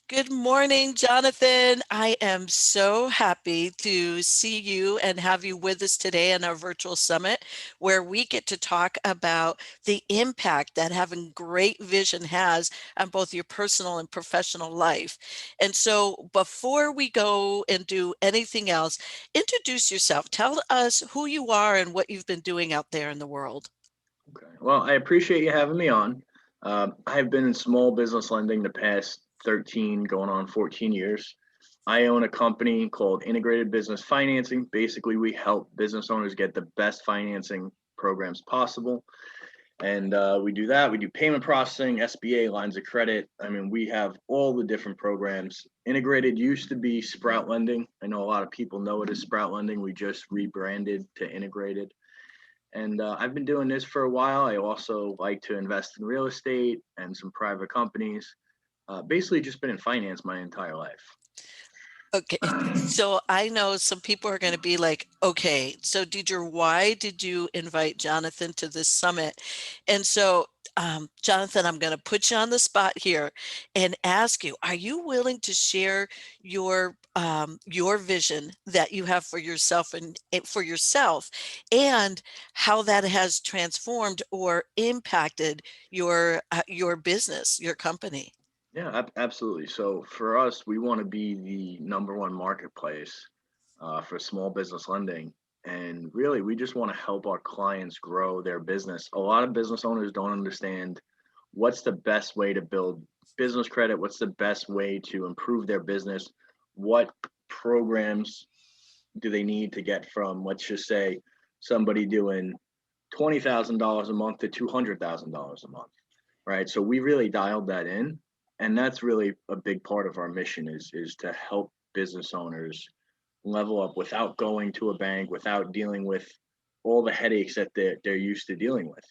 Good morning, Jonathan. I am so happy to see you and have you with us today in our virtual summit, where we get to talk about the impact that having great vision has on both your personal and professional life. And so, before we go and do anything else, introduce yourself. Tell us who you are and what you've been doing out there in the world. Okay. Well, I appreciate you having me on. I've been in small business lending the past 13, going on 14 years. I own a company called Integrated Business Financing. Basically, we help business owners get the best financing programs possible. And we do that. We do payment processing, SBA, lines of credit. I mean, we have all the different programs. Integrated used to be Sprout Lending. I know a lot of people know it as Sprout Lending. We just rebranded to Integrated. And I've been doing this for a while. I also like to invest in real estate and some private companies. Basically, just been in finance my entire life. Okay, so I know some people are going to be like, okay, so why did you invite Jonathan to this summit? And so, Jonathan, I'm going to put you on the spot here and ask you, are you willing to share your vision that you have for yourself and how that has transformed or impacted your business, your company? Yeah, absolutely. So for us, we want to be the number one marketplace for small business lending. And really, we just want to help our clients grow their business. A lot of business owners don't understand what's the best way to build business credit, what's the best way to improve their business, what programs do they need to get from, let's just say, somebody doing $20,000 a month to $200,000 a month, right? So we really dialed that in, and that's really a big part of our mission is to help business owners level up without going to a bank, without dealing with all the headaches that they're used to dealing with.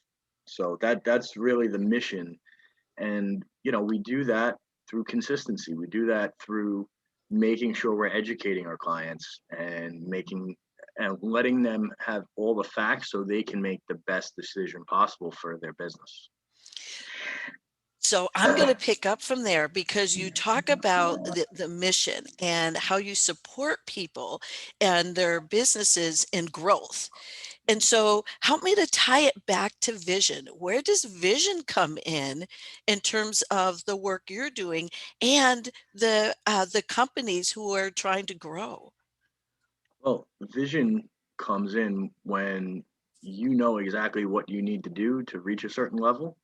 So that's really the mission, and we do that through consistency. We do that through making sure we're educating our clients and making and letting them have all the facts so they can make the best decision possible for their business. So I'm going to pick up from there because you talk about the mission and how you support people and their businesses in growth. And so help me to tie it back to vision. Where does vision come in terms of the work you're doing and the companies who are trying to grow? Well, vision comes in when you know exactly what you need to do to reach a certain level,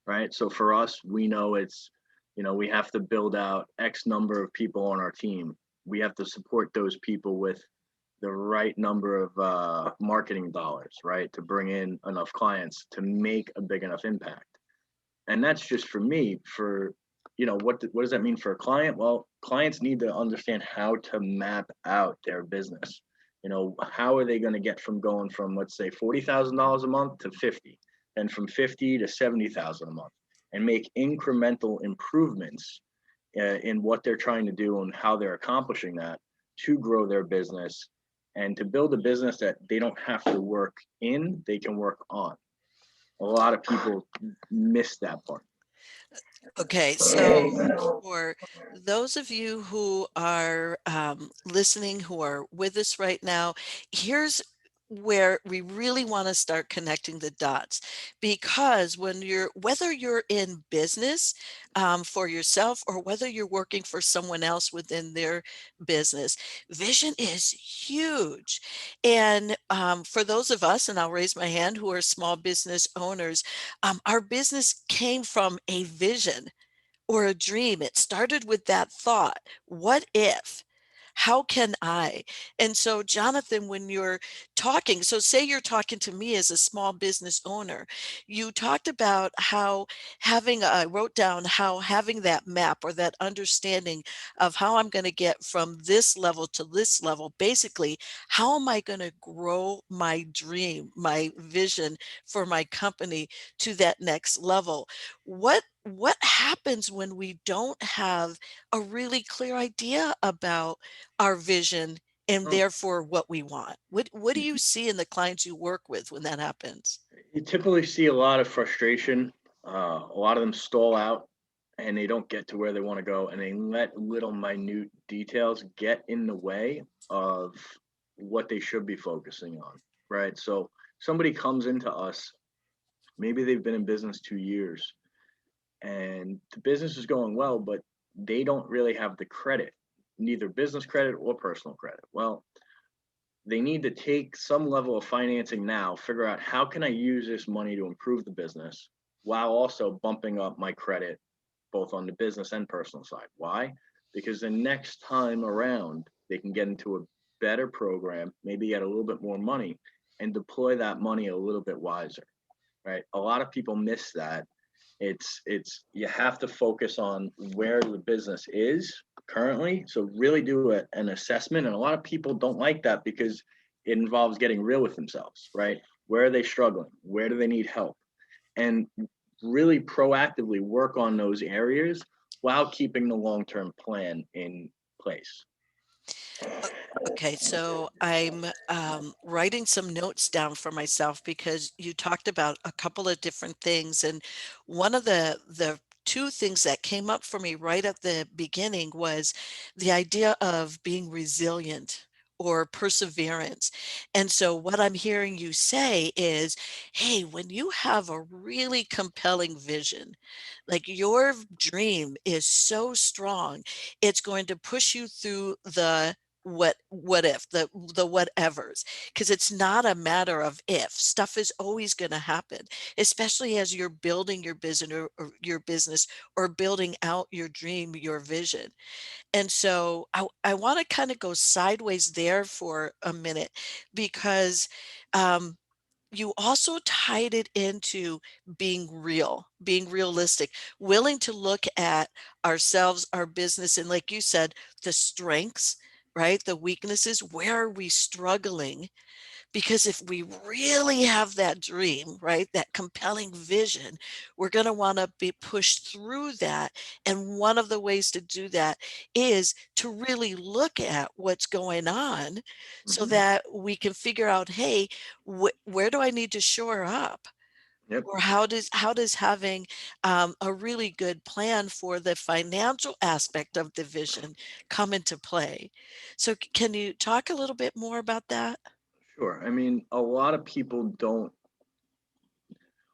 right? So for us, we know we have to build out X number of people on our team. We have to support those people with the right number of marketing dollars, right, to bring in enough clients to make a big enough impact. And that's just for me. For what does that mean for a client? Well, clients need to understand how to map out their business. How are they going to get from going from, let's say, $40,000 a month to 50, and from 50 to 70,000 a month, and make incremental improvements in what they're trying to do and how they're accomplishing that to grow their business and to build a business that they don't have to work in, they can work on. A lot of people miss that part. Okay, so for those of you who are listening, who are with us right now, here's where we really want to start connecting the dots, because whether you're in business for yourself or whether you're working for someone else within their business, vision is huge. And for those of us, and I'll raise my hand, who are small business owners, our business came from a vision or a dream. It started with that thought. What if? How can I? And so, Jonathan, when you're talking, so say you're talking to me as a small business owner, you talked about how I wrote down how having that map or that understanding of how I'm going to get from this level to this level, basically, how am I going to grow my dream, my vision for my company to that next level? What happens when we don't have a really clear idea about our vision and Well, therefore what we want? What do you see in the clients you work with when that happens? you typically see a lot of frustration. A lot of them stall out, and they don't get to where they want to go, and they let little minute details get in the way of what they should be focusing on, right? So somebody comes into us, maybe they've been in business 2 years, and the business is going well, but they don't really have the credit, neither business credit or personal credit. Well, they need to take some level of financing now, figure out how can I use this money to improve the business while also bumping up my credit both on the business and personal side. Why? Because the next time around, they can get into a better program, maybe get a little bit more money and deploy that money a little bit wiser, right? A lot of people miss that. It's you have to focus on where the business is currently. So really do an assessment. And a lot of people don't like that because it involves getting real with themselves, right? Where are they struggling? Where do they need help? And really proactively work on those areas while keeping the long-term plan in place. O Okay, so I'm, writing some notes down for myself because you talked about a couple of different things, and one of the 2 things that came up for me right at the beginning was the idea of being resilient or perseverance, and so what I'm hearing you say is, "Hey, when you have a really compelling vision, like your dream is so strong, it's going to push you through the what if, the whatevers, because it's not a matter of if. Stuff is always gonna happen, especially as you're building your business or building out your dream, your vision. And so I wanna kinda go sideways there for a minute because, um, you also tied it into being realistic, willing to look at ourselves, our business, and like you said, the strengths, right? The weaknesses, where are we struggling? Because if we really have that dream, right, that compelling vision, we're going to want to be pushed through that. And one of the ways to do that is to really look at what's going on so Mm-hmm. that we can figure out, hey, where do I need to shore up? Yep. Or how does having a really good plan for the financial aspect of the vision come into play? So, can you talk a little bit more about that? Sure. I mean, a lot of people don't,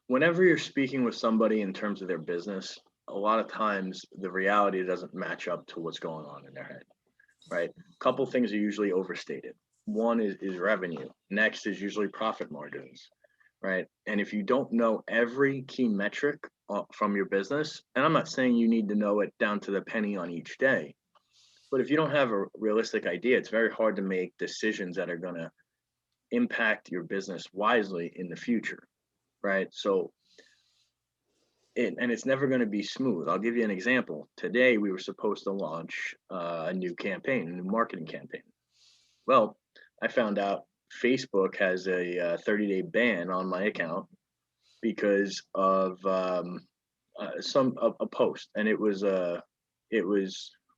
whenever you're speaking with somebody in terms of their business, a lot of times the reality doesn't match up to what's going on in their head, right? A couple things are usually overstated. One is revenue. Next is usually profit margins, right? And if you don't know every key metric from your business, and I'm not saying you need to know it down to the penny on each day, but if you don't have a realistic idea, it's very hard to make decisions that are going to impact your business wisely in the future, right? So and it's never going to be smooth. I'll give you an example. Today we were supposed to launch a new campaign, a new marketing campaign. Well, I found out Facebook has a 30-day ban on my account because of a post, and it was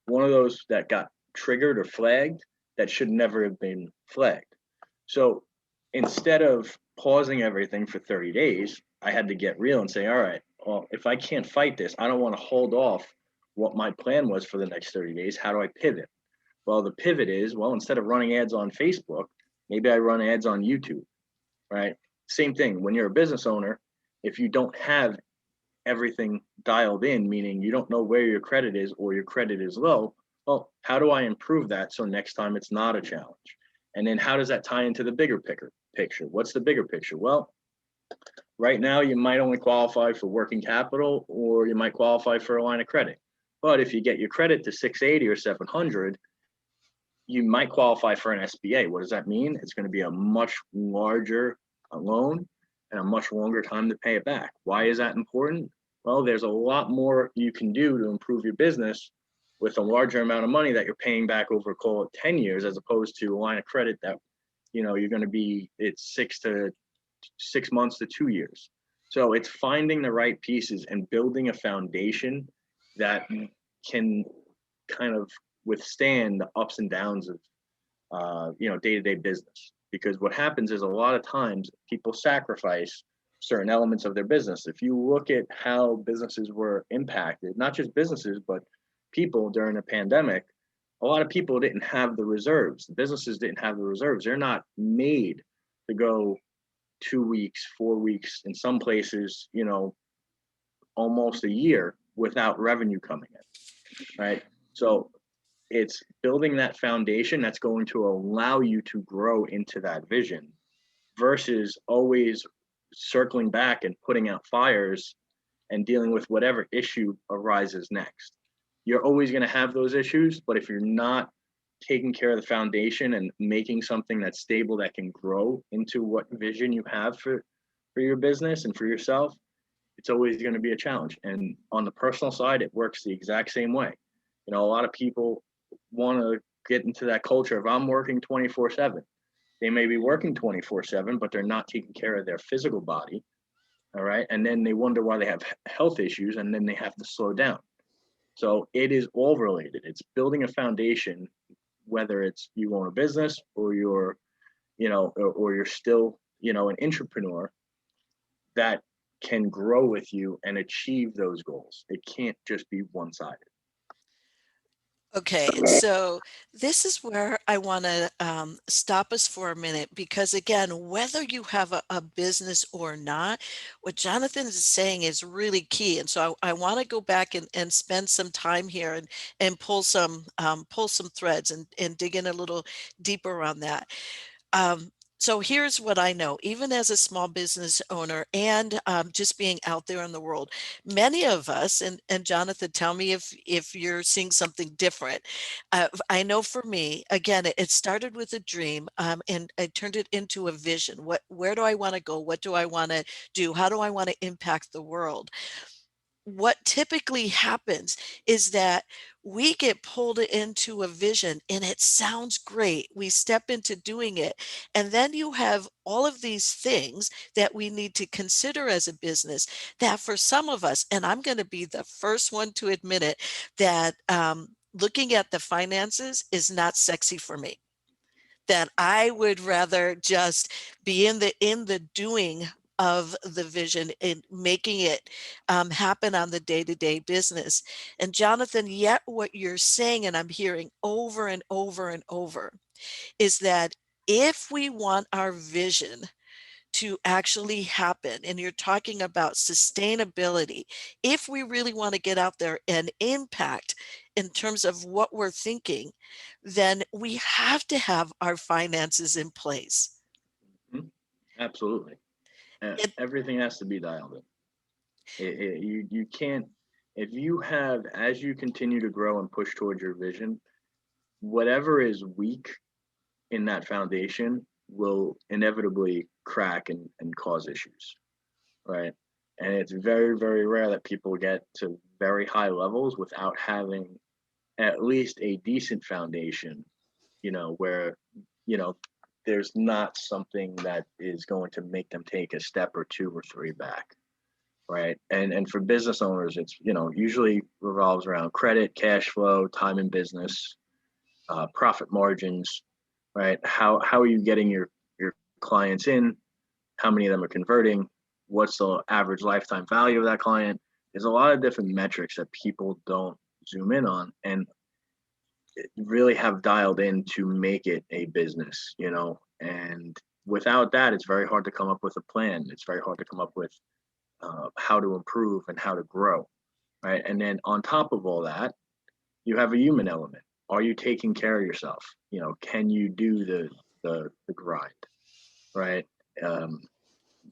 one of those that got triggered or flagged that should never have been flagged. So instead of pausing everything for 30 days, I had to get real and say, all right, well, if I can't fight this, I don't want to hold off what my plan was for the next 30 days. How do I pivot? Well, the pivot is, well, instead of running ads on Facebook, maybe I run ads on YouTube, right? Same thing. When you're a business owner, if you don't have everything dialed in, meaning you don't know where your credit is or your credit is low, well, how do I improve that so next time it's not a challenge? And then how does that tie into the bigger picture? What's the bigger picture? Well, right now you might only qualify for working capital or you might qualify for a line of credit. But if you get your credit to 680 or 700, you might qualify for an SBA. What does that mean? It's going to be a much larger loan and a much longer time to pay it back. Why is that important? Well, there's a lot more you can do to improve your business with a larger amount of money that you're paying back over, call it 10 years, as opposed to a line of credit that, you're going to be, it's 6 months to 2 years. So it's finding the right pieces and building a foundation that can kind of withstand the ups and downs of day-to-day business. Because what happens is a lot of times people sacrifice certain elements of their business. If you look at how businesses were impacted, not just businesses, but people during the pandemic, a lot of people didn't have the reserves. The businesses didn't have the reserves. They're not made to go 2 weeks, 4 weeks, in some places, almost a year without revenue coming in, right? So it's building that foundation that's going to allow you to grow into that vision versus always circling back and putting out fires and dealing with whatever issue arises next. You're always going to have those issues, but if you're not taking care of the foundation and making something that's stable that can grow into what vision you have for your business and for yourself, it's always going to be a challenge. And on the personal side, it works the exact same way. A lot of people want to get into that culture of I'm working 24/7. They may be working 24/7, but they're not taking care of their physical body. All right. And then they wonder why they have health issues and then they have to slow down. So it is all related. It's building a foundation, whether it's you own a business or or you're still, an entrepreneur that can grow with you and achieve those goals. It can't just be one sided. Okay, so this is where I want to stop us for a minute because, again, whether you have a business or not, what Jonathan is saying is really key. And so I want to go back and spend some time here and pull some threads and dig in a little deeper on that. So here's what I know, even as a small business owner and just being out there in the world, many of us, and Jonathan, tell me if you're seeing something different. I know for me, again, it started with a dream, and I turned it into a vision. Where do I want to go? What do I want to do? How do I want to impact the world? What typically happens is that we get pulled into a vision and it sounds great. We step into doing it. And then you have all of these things that we need to consider as a business that for some of us, and I'm going to be the first one to admit it, that looking at the finances is not sexy for me, that I would rather just be in the doing of the vision and making it happen on the day-to-day business. And Jonathan, yet what you're saying, and I'm hearing over and over and over, is that if we want our vision to actually happen, and you're talking about sustainability, if we really want to get out there and impact in terms of what we're thinking, then we have to have our finances in place. Mhm. Absolutely. It, Everything has to be dialed in. You can't, if you have, as you continue to grow and push towards your vision, whatever is weak in that foundation will inevitably crack and cause issues, right? And it's very, very rare that people get to very high levels without having at least a decent foundation, where, you know, there's not something that is going to make them take a step or two or three back, right? And for business owners, it's, usually revolves around credit, cash flow, time in business, profit margins, right? How are you getting your clients in? How many of them are converting? What's the average lifetime value of that client? There's a lot of different metrics that people don't zoom in on and really have dialed in to make it a business, and without that, it's very hard to come up with a plan. It's very hard to come up with how to improve and how to grow, right? And then on top of all that, you have a human element. Are you taking care of yourself? Can you do the grind, right? Um,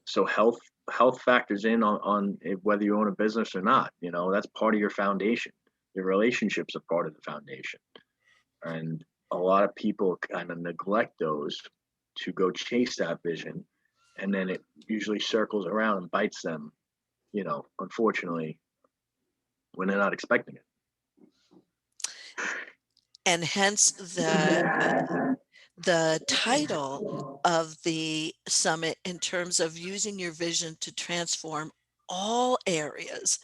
so health factors in on whether you own a business or not. That's part of your foundation. Your relationships are part of the foundation, and a lot of people kind of neglect those to go chase that vision, and then it usually circles around and bites them. Unfortunately, when they're not expecting it. and hence the title of the summit in terms of using your vision to transform all areas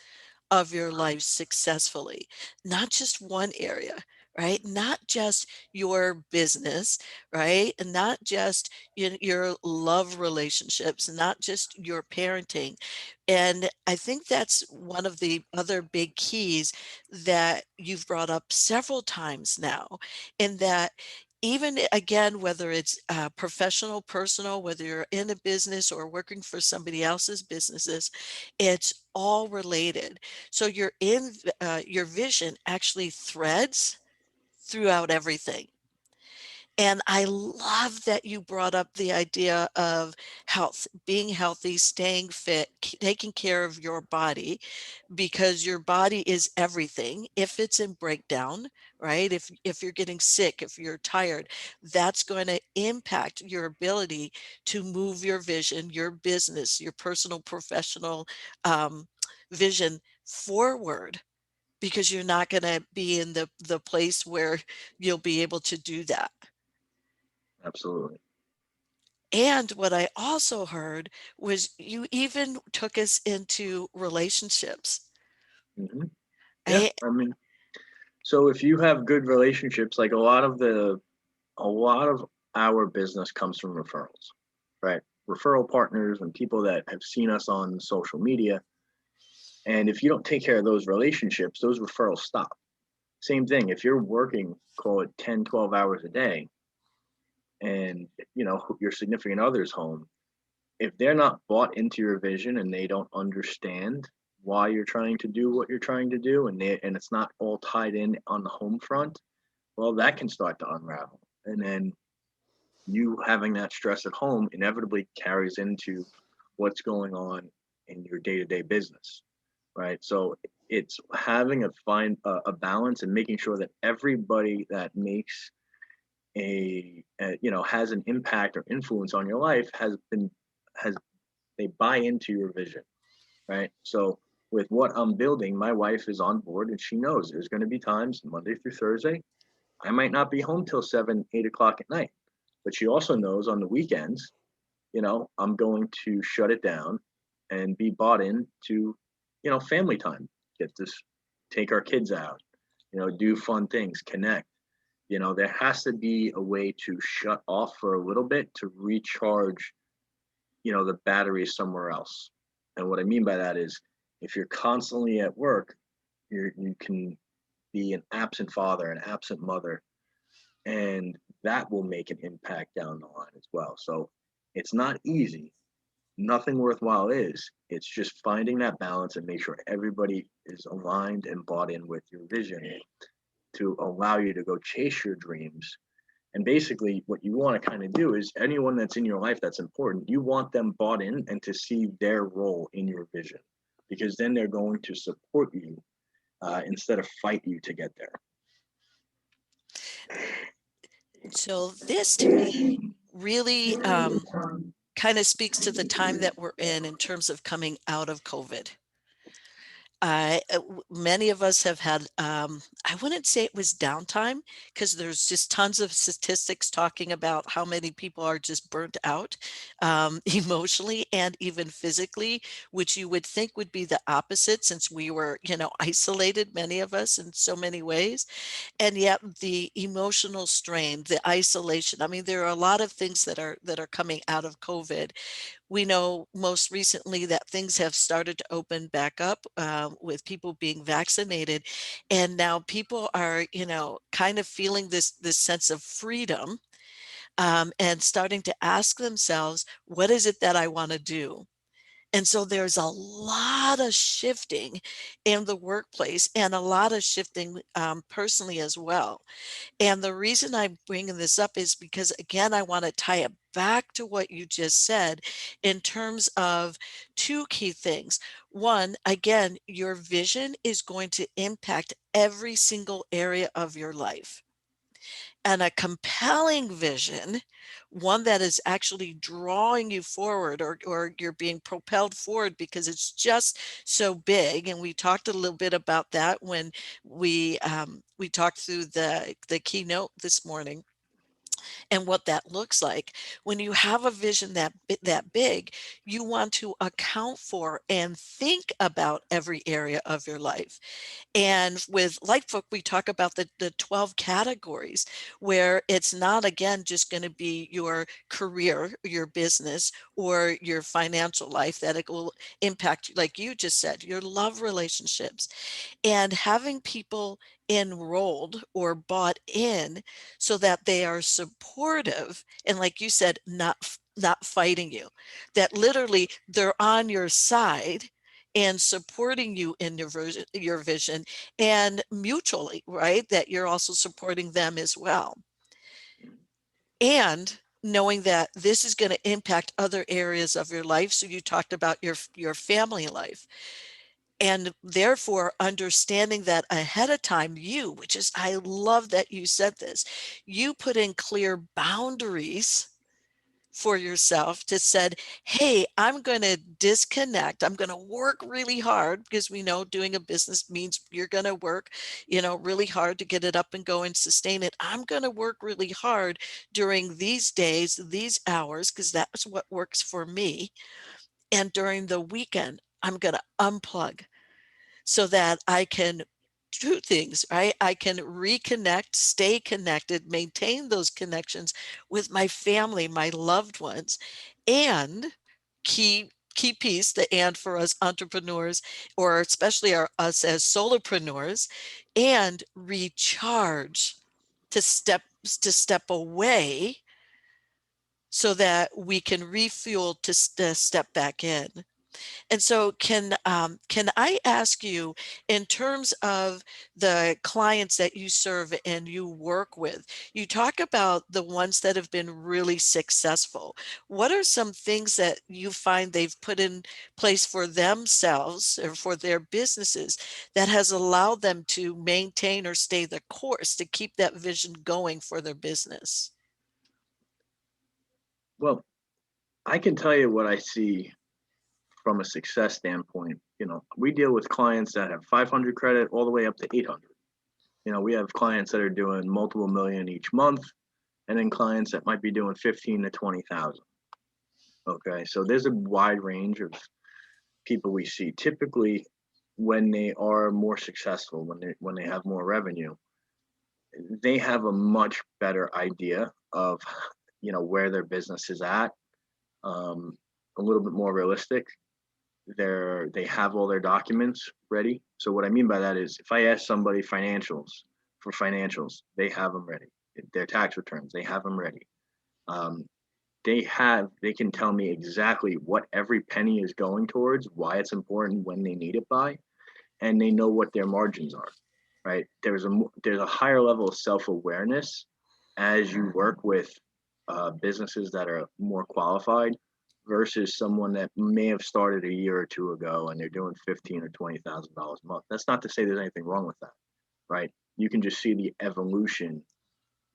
of your life successfully, not just one area, right? Not just your business, right? And not just your love relationships, not just your parenting. And I think that's one of the other big keys that you've brought up several times now, in that even again, whether it's professional, personal, whether you're in a business or working for somebody else's businesses, it's all related. So your vision actually threads throughout everything. And I love that you brought up the idea of health, being healthy, staying fit, taking care of your body, because your body is everything. If it's in breakdown, right? If you're getting sick, if you're tired, that's going to impact your ability to move your vision, your business, your personal, professional um, vision forward, because you're not going to be in the place where you'll be able to do that. Absolutely. And what I also heard was you even took us into relationships. Hmm. Yeah, I, I mean, so if you have good relationships, like a lot of our business comes from referrals, right? Referral partners and people that have seen us on social media. And if you don't take care of those relationships, those referrals stop. Same thing, if you're working, call it 10, 12 hours a day, and your significant other's home, if they're not bought into your vision and they don't understand why you're trying to do what you're trying to do, and it's not all tied in on the home front, well, that can start to unravel. And then you having that stress at home inevitably carries into what's going on in your day-to-day business, right? So it's having a balance and making sure that everybody that makes has an impact or influence on your life has they buy into your vision, right? So with what I'm building, my wife is on board and she knows there's going to be times Monday through Thursday I might not be home till 7, 8 o'clock at night. But she also knows on the weekends, I'm going to shut it down and be bought in to, family time. Get this, take our kids out, do fun things, connect. There has to be a way to shut off for a little bit to recharge, the batteries somewhere else. And what I mean by that is if you're constantly at work, you can be an absent father, an absent mother, and that will make an impact down the line as well. So it's not easy. Nothing worthwhile is. It's just finding that balance and make sure everybody is aligned and bought in with your vision to allow you to go chase your dreams. And basically, what you want to kind of do is anyone that's in your life that's important, you want them bought in and to see their role in your vision, because then they're going to support you instead of fight you to get there. so this to me really kind of speaks to the time that we're in terms of coming out of COVID. Many of us have had, I wouldn't say it was downtime, because there's just tons of statistics talking about how many people are just burnt out emotionally and even physically, which you would think would be the opposite, since we were, isolated, many of us, in so many ways. And yet the emotional strain, the isolation, I mean, there are a lot of things that are coming out of COVID. We know most recently that things have started to open back up with people being vaccinated, and now people are, kind of feeling this sense of freedom, and starting to ask themselves, what is it that I want to do? And so there's a lot of shifting in the workplace, and a lot of shifting personally as well. And the reason I'm bringing this up is because, again, I want to tie it back to what you just said in terms of two key things. One, again, your vision is going to impact every single area of your life. And a compelling vision, one that is actually drawing you forward, or you're being propelled forward because it's just so big. And we talked a little bit about that when we talked through the keynote this morning. and what that looks like. When you have a vision that big, you want to account for and think about every area of your life. And with Lightbook, we talk about the 12 categories where it's not, again, just going to be your career, your business, or your financial life, that it will impact, like you just said, your love relationships, and having people enrolled or bought in so that they are supportive and, like you said, not fighting you, that literally they're on your side and supporting you in your vision, and mutually, right, that you're also supporting them as well, and knowing that this is going to impact other areas of your life. So you talked about your family life, and therefore understanding that ahead of time, which is, I love that you said this, you put in clear boundaries for yourself to said, hey, I'm going to disconnect, I'm going to work really hard, because we know doing a business means you're going to work, really hard to get it up and go and sustain it. I'm going to work really hard during these days, these hours, because that's what works for me, and during the weekend I'm going to unplug so that I can do things, right? I can reconnect, stay connected, maintain those connections with my family, my loved ones, and key piece, the and for us entrepreneurs, or especially us as solopreneurs, and recharge, to step away so that we can refuel to step back in. And so can I ask you, in terms of the clients that you serve and you work with, you talk about the ones that have been really successful. What are some things that you find they've put in place for themselves or for their businesses that has allowed them to maintain or stay the course to keep that vision going for their business? Well, I can tell you what I see from a success standpoint. We deal with clients that have 500 credit all the way up to 800. We have clients that are doing multiple million each month, and then clients that might be doing 15 to 20,000. Okay, so there's a wide range of people we see. Typically, when they are more successful, when they have more revenue, they have a much better idea of where their business is at. Um, a little bit more realistic. They have all their documents ready. So what I mean by that is, if I ask somebody financials, they have them ready. Their tax returns, they have them ready. Um, they can tell me exactly what every penny is going towards, why it's important, when they need it by, and they know what their margins are. Right? There's a higher level of self awareness as you work with businesses that are more qualified versus someone that may have started a year or two ago and they're doing $15,000 or $20,000 a month. That's not to say there's anything wrong with that, right? You can just see the evolution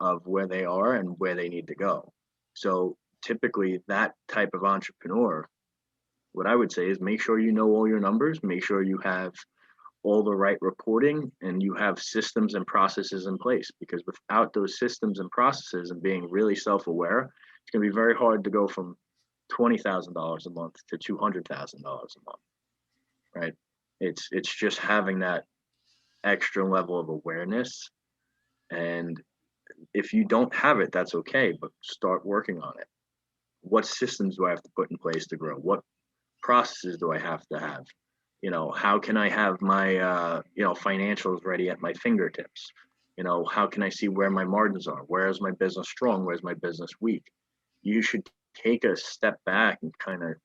of where they are and where they need to go. So typically, that type of entrepreneur, what I would say is, make sure you know all your numbers, make sure you have all the right reporting, and you have systems and processes in place, because without those systems and processes and being really self-aware, it's going to be very hard to go from $20,000 a month to $200,000 a month, right? It's just having that extra level of awareness, and if you don't have it, that's okay, but start working on it. What systems do I have to put in place to grow? What processes do I have to have? How can I have my financials ready at my fingertips? How can I see where my margins are? Where is my business strong? Where's my business weak? You should take a step back and kind of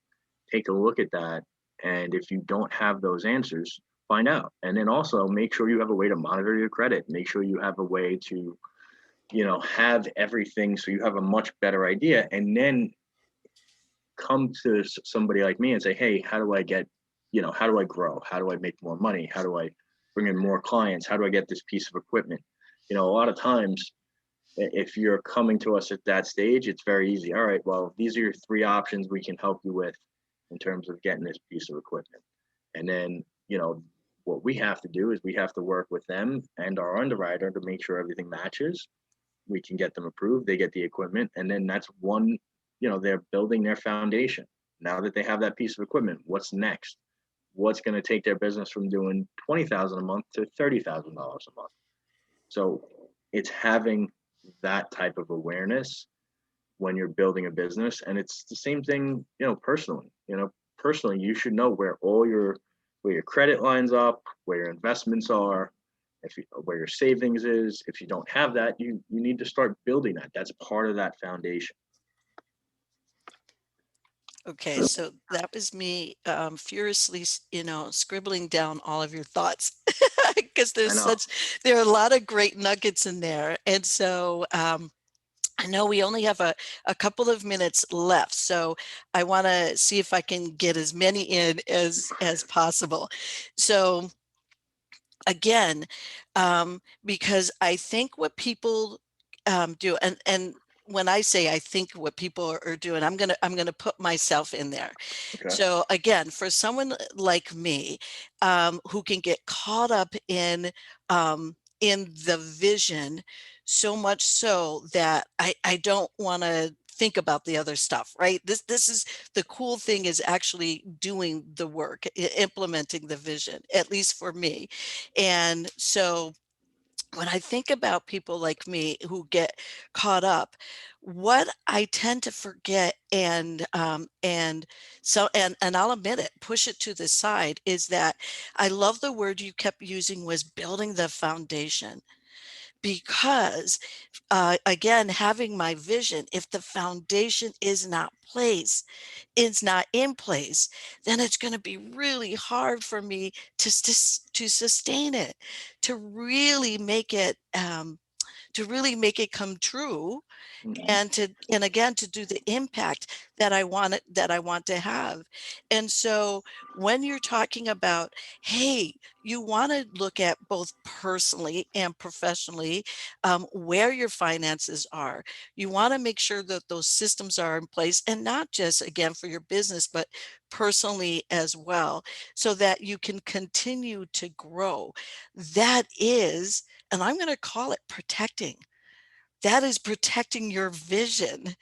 take a look at that. And if you don't have those answers, find out. And then also make sure you have a way to monitor your credit. Make sure you have a way to, have everything so you have a much better idea. And then come to somebody like me and say, hey, how do I grow? How do I make more money? How do I bring in more clients? How do I get this piece of equipment? A lot of times, if you're coming to us at that stage, it's very easy. All right, well, these are your three options we can help you with in terms of getting this piece of equipment. And then, what we have to do is we have to work with them and our underwriter to make sure everything matches. we can get them approved, they get the equipment, and then that's one, they're building their foundation. Now that they have that piece of equipment, what's next? What's going to take their business from doing 20,000 a month to $30,000 a month? So it's having that type of awareness when you're building a business. And it's the same thing, personally. Personally, you should know where your credit lines up, where your investments are, where your savings is. If you don't have that, you need to start building that. That's part of that foundation. Okay, so that was me furiously, scribbling down all of your thoughts because I know. there are a lot of great nuggets in there. And so I know we only have a couple of minutes left, so I want to see if I can get as many in as possible. So again, because I think what people do, and when I say I think what people are doing, I'm gonna put myself in there. Okay. So again, for someone like me, who can get caught up in the vision so much so that I don't want to think about the other stuff, right? This is the cool thing, is actually doing the work, implementing the vision, at least for me. And so when I think about people like me who get caught up, what I tend to forget, and I'll admit it, push it to the side, is that I love the word you kept using, was building the foundation. Because again, having my vision, if the foundation is not in place, then it's going to be really hard for me to sustain it, to really make it come true, Hmm. and again, to do the impact that I want to have. And so when you're talking about, hey, you want to look at both personally and professionally, where your finances are. You want to make sure that those systems are in place, and not just again for your business, but personally as well, so that you can continue to grow. That is, and I'm going to call it protecting. That is protecting your vision,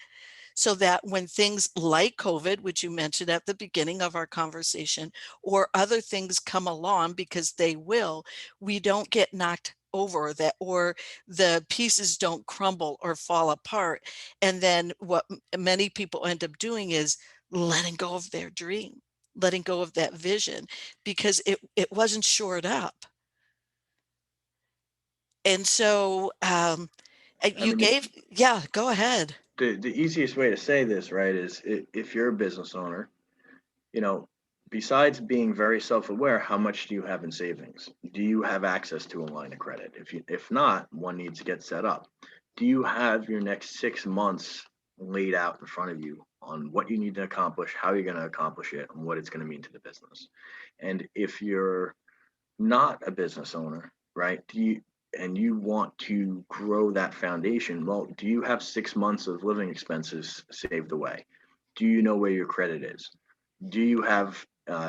so that when things like COVID, which you mentioned at the beginning of our conversation, or other things come along, because they will, we don't get knocked over, that, or the pieces don't crumble or fall apart. And then what many people end up doing is letting go of their dream, letting go of that vision, because it wasn't shored up. And so I you mean, gave, yeah, go ahead. the easiest way to say this, right, is if you're a business owner, you know, besides being very self-aware, how much do you have in savings? Do you have access to a line of credit? If not, one needs to get set up. Do you have your next 6 months laid out in front of you on what you need to accomplish, how you're going to accomplish it, and what it's going to mean to the business? And if you're not a business owner, right? And you want to grow that foundation, well, do you have 6 months of living expenses saved away? Do you know where your credit is? Do you have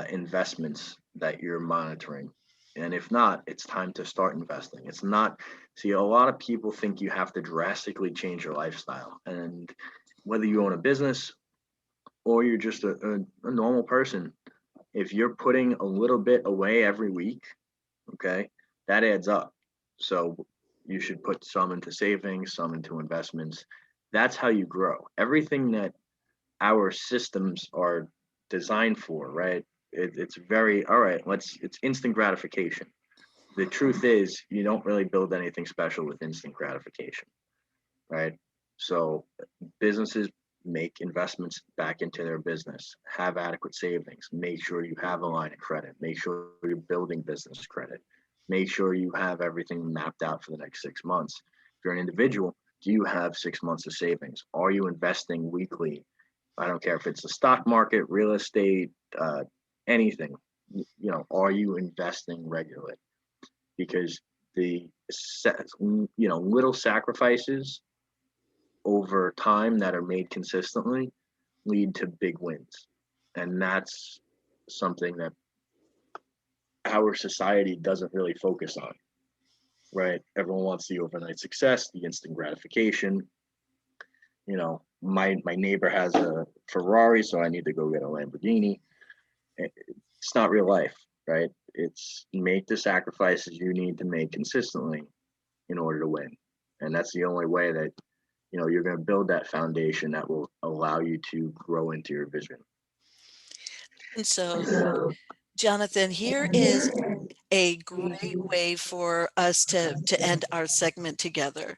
investments that you're monitoring? And if not, it's time to start investing. It's not, see, a lot of people think you have to drastically change your lifestyle. And whether you own a business or you're just a normal person, if you're putting a little bit away every week, okay, that adds up. So you should put some into savings, some into investments. That's how you grow. Everything that our systems are designed for, right? It's very, all right, it's instant gratification. The truth is, you don't really build anything special with instant gratification, right? So businesses make investments back into their business, have adequate savings, make sure you have a line of credit, make sure you're building business credit, make sure you have everything mapped out for the next 6 months. If you're an individual, do you have 6 months of savings? Are you investing weekly? I don't care if it's the stock market, real estate, anything. Are you investing regularly? Because little sacrifices over time that are made consistently lead to big wins, and that's something that our society doesn't really focus on. right? Everyone wants the overnight success, the instant gratification. My neighbor has a Ferrari, so I need to go get a Lamborghini. It's not real life, right? It's make the sacrifices you need to make consistently in order to win. And that's the only way that you're going to build that foundation that will allow you to grow into your vision. And so, Jonathan, here is a great way for us to end our segment together.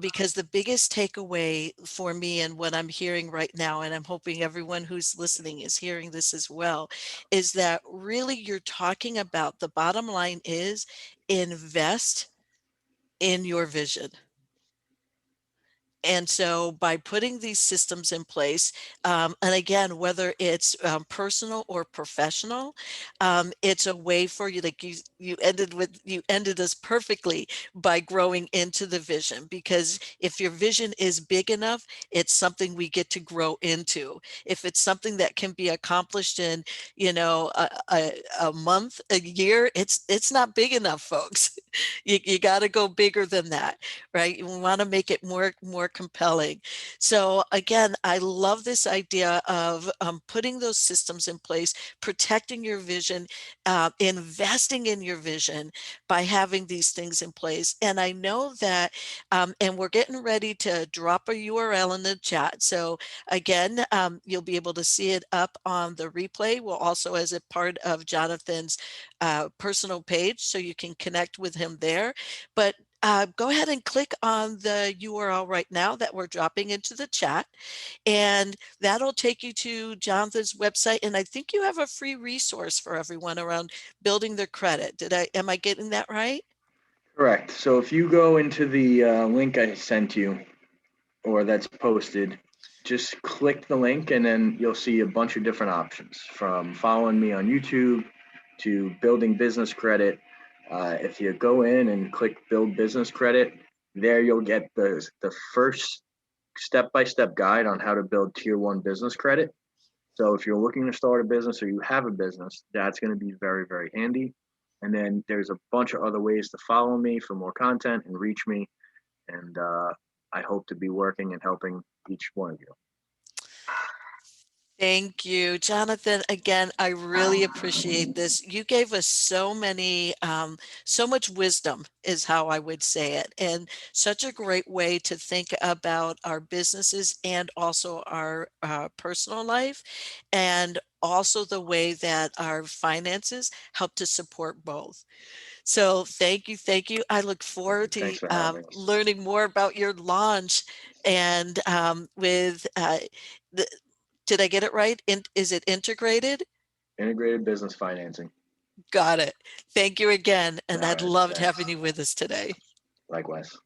Because the biggest takeaway for me and what I'm hearing right now, and I'm hoping everyone who's listening is hearing this as well, is that really you're talking about the bottom line is invest in your vision. And so by putting these systems in place, and again, whether it's personal or professional, it's a way for you, like you ended us perfectly by growing into the vision, because if your vision is big enough, it's something we get to grow into. If it's something that can be accomplished in, a month, a year, it's not big enough, folks. You got to go bigger than that, right? You want to make it more compelling. So again, I love this idea of putting those systems in place, protecting your vision, investing in your vision by having these things in place. And I know that, and we're getting ready to drop a URL in the chat. So again, you'll be able to see it up on the replay. We'll also as a part of Jonathan's personal page, so you can connect with him there. But go ahead and click on the URL right now that we're dropping into the chat, and that'll take you to Jonathan's website. And I think you have a free resource for everyone around building their credit. Am I getting that right? Correct. So if you go into the link I sent you, or that's posted, just click the link and then you'll see a bunch of different options, from following me on YouTube to building business credit. If you go in and click build business credit, there you'll get the first step-by-step guide on how to build tier one business credit. So if you're looking to start a business or you have a business, that's going to be very, very handy. And then there's a bunch of other ways to follow me for more content and reach me. And I hope to be working and helping each one of you. Thank you, Jonathan. Again, I really appreciate this. You gave us so much wisdom, is how I would say it, and such a great way to think about our businesses and also our personal life, and also the way that our finances help to support both. So thank you, thank you. I look forward to Thanks for having us. learning more about your launch, and with the did I get it right? Is it integrated? Integrated business financing. Got it. Thank you again. All And I'd right. loved having Thanks. you with us today. Likewise.